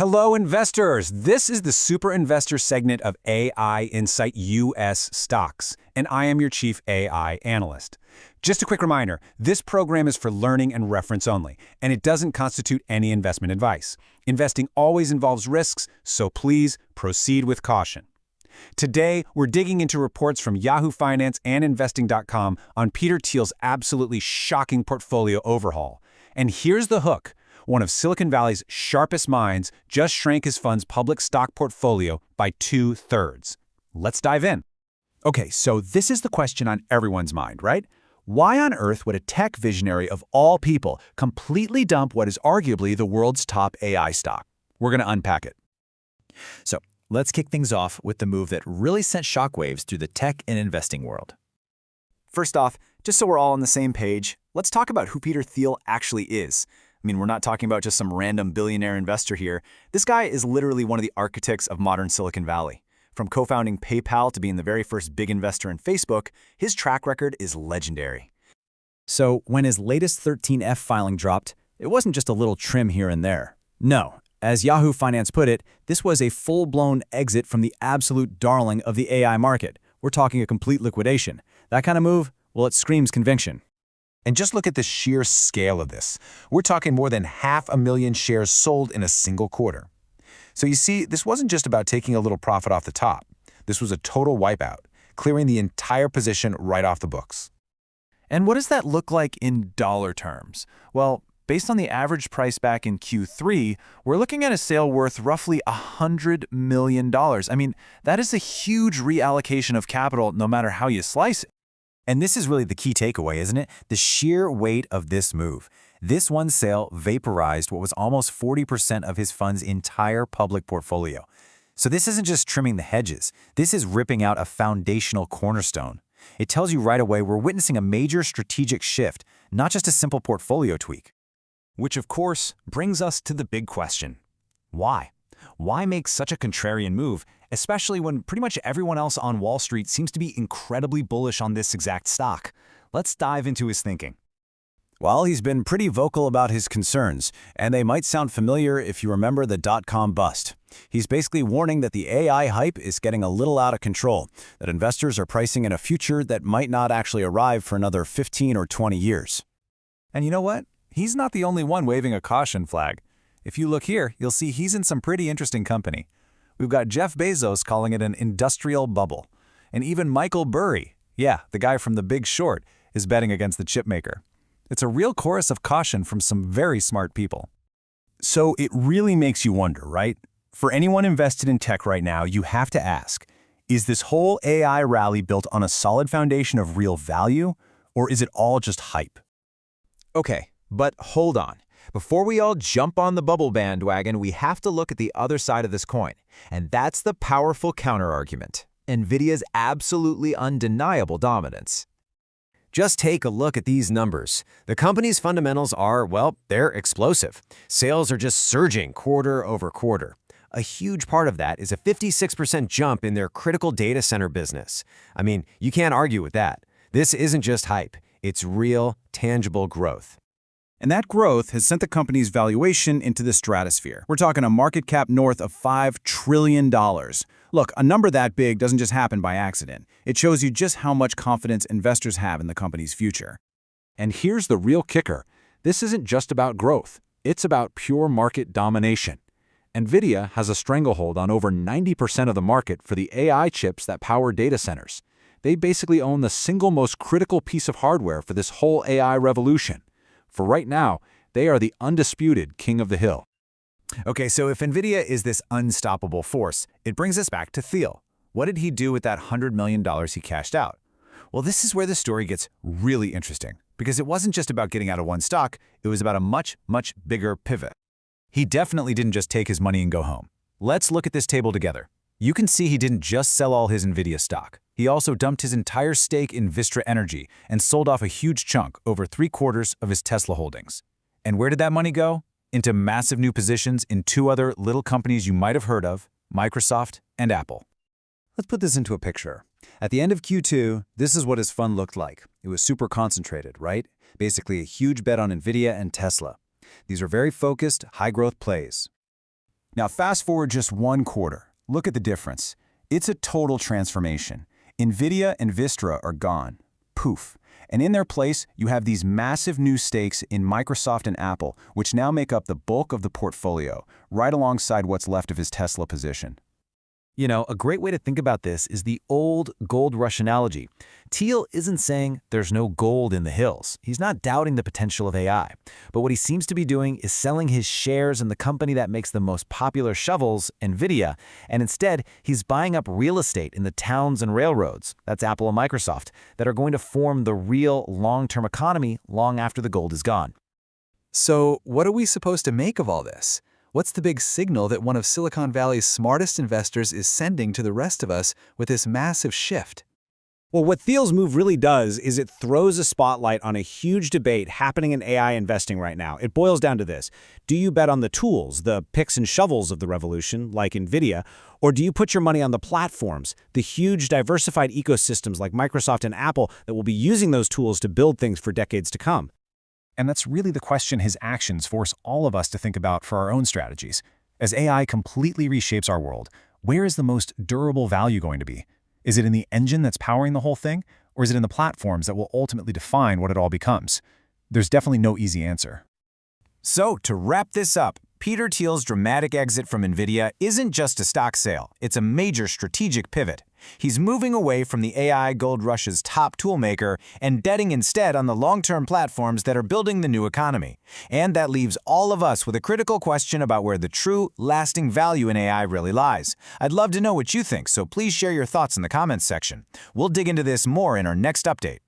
Hello, investors. This is the Super Investor segment of AI Insight US Stocks, and I am your chief AI analyst. Just a quick reminder, this program is for learning and reference only, and it doesn't constitute any investment advice. Investing always involves risks, so please proceed with caution. Today, we're digging into reports from Yahoo Finance and Investing.com on Peter Thiel's absolutely shocking portfolio overhaul. And here's the hook. One of Silicon Valley's sharpest minds just shrank his fund's public stock portfolio by 2/3. Let's dive in. Okay, so this is the question on everyone's mind, right? Why on earth would a tech visionary of all people completely dump what is arguably the world's top AI stock? We're going to unpack it. So let's kick things off with the move that really sent shockwaves through the tech and investing world. First off, just so we're all on the same page, let's talk about who Peter Thiel actually is. I mean, we're not talking about just some random billionaire investor here. This guy is literally one of the architects of modern Silicon Valley. From co-founding PayPal to being the very first big investor in Facebook, his track record is legendary. So when his latest 13F filing dropped, it wasn't just a little trim here and there. No, as Yahoo Finance put it, this was a full-blown exit from the absolute darling of the AI market. We're talking a complete liquidation. That kind of move, well, it screams conviction. And just look at the sheer scale of this. We're talking more than 500,000 shares sold in a single quarter. So you see, this wasn't just about taking a little profit off the top. This was a total wipeout, clearing the entire position right off the books. And what does that look like in dollar terms? Well, based on the average price back in Q3, we're looking at a sale worth roughly $100 million. I mean, that is a huge reallocation of capital no matter how you slice it. And this is really the key takeaway, isn't it? The sheer weight of this move. This one sale vaporized what was almost 40% of his fund's entire public portfolio. So this isn't just trimming the hedges. This is ripping out a foundational cornerstone. It tells you right away we're witnessing a major strategic shift, not just a simple portfolio tweak. Which, of course, brings us to the big question. Why? Why make such a contrarian move, especially when pretty much everyone else on Wall Street seems to be incredibly bullish on this exact stock? Let's dive into his thinking. Well, he's been pretty vocal about his concerns, and they might sound familiar if you remember the dot-com bust. He's basically warning that the AI hype is getting a little out of control, that investors are pricing in a future that might not actually arrive for another 15 or 20 years. And you know what? He's not the only one waving a caution flag. If you look here, you'll see he's in some pretty interesting company. We've got Jeff Bezos calling it an industrial bubble. And even Michael Burry, yeah, the guy from The Big Short, is betting against the chipmaker. It's a real chorus of caution from some very smart people. So it really makes you wonder, right? For anyone invested in tech right now, you have to ask, is this whole AI rally built on a solid foundation of real value, or is it all just hype? Okay, but hold on. Before we all jump on the bubble bandwagon, we have to look at the other side of this coin, and that's the powerful counterargument: Nvidia's absolutely undeniable dominance. Just take a look at these numbers. The company's fundamentals are, well, they're explosive. Sales are just surging quarter over quarter. A huge part of that is a 56% jump in their critical data center business. I mean, you can't argue with that. This isn't just hype. It's real, tangible growth. And that growth has sent the company's valuation into the stratosphere. We're talking a market cap north of $5 trillion. Look, a number that big doesn't just happen by accident. It shows you just how much confidence investors have in the company's future. And here's the real kicker. This isn't just about growth. It's about pure market domination. Nvidia has a stranglehold on over 90% of the market for the AI chips that power data centers. They basically own the single most critical piece of hardware for this whole AI revolution. For right now, they are the undisputed king of the hill. Okay, so if Nvidia is this unstoppable force, it brings us back to Thiel. What did he do with that $100 million he cashed out? Well, this is where the story gets really interesting, because it wasn't just about getting out of one stock, it was about a much, much bigger pivot. He definitely didn't just take his money and go home. Let's look at this table together. You can see he didn't just sell all his Nvidia stock. He also dumped his entire stake in Vistra Energy and sold off a huge chunk, over 3/4 of his Tesla holdings. And where did that money go? Into massive new positions in two other little companies you might have heard of, Microsoft and Apple. Let's put this into a picture. At the end of Q2, this is what his fund looked like. It was super concentrated, right? Basically a huge bet on Nvidia and Tesla. These are very focused, high-growth plays. Now fast forward just 1 quarter. Look at the difference. It's a total transformation. Nvidia and Vistra are gone. Poof. And in their place, you have these massive new stakes in Microsoft and Apple, which now make up the bulk of the portfolio, right alongside what's left of his Tesla position. You know, a great way to think about this is the old gold rush analogy. Thiel isn't saying there's no gold in the hills. He's not doubting the potential of AI. But what he seems to be doing is selling his shares in the company that makes the most popular shovels, Nvidia, and instead he's buying up real estate in the towns and railroads, that's Apple and Microsoft, that are going to form the real long-term economy long after the gold is gone. So what are we supposed to make of all this? What's the big signal that one of Silicon Valley's smartest investors is sending to the rest of us with this massive shift? Well, what Thiel's move really does is it throws a spotlight on a huge debate happening in AI investing right now. It boils down to this. Do you bet on the tools, the picks and shovels of the revolution, like Nvidia, or do you put your money on the platforms, the huge diversified ecosystems like Microsoft and Apple that will be using those tools to build things for decades to come? And that's really the question his actions force all of us to think about for our own strategies. As AI completely reshapes our world, where is the most durable value going to be? Is it in the engine that's powering the whole thing, or is it in the platforms that will ultimately define what it all becomes? There's definitely no easy answer. So, to wrap this up, Peter Thiel's dramatic exit from Nvidia isn't just a stock sale, it's a major strategic pivot. He's moving away from the AI gold rush's top toolmaker and betting instead on the long-term platforms that are building the new economy. And that leaves all of us with a critical question about where the true, lasting value in AI really lies. I'd love to know what you think, so please share your thoughts in the comments section. We'll dig into this more in our next update.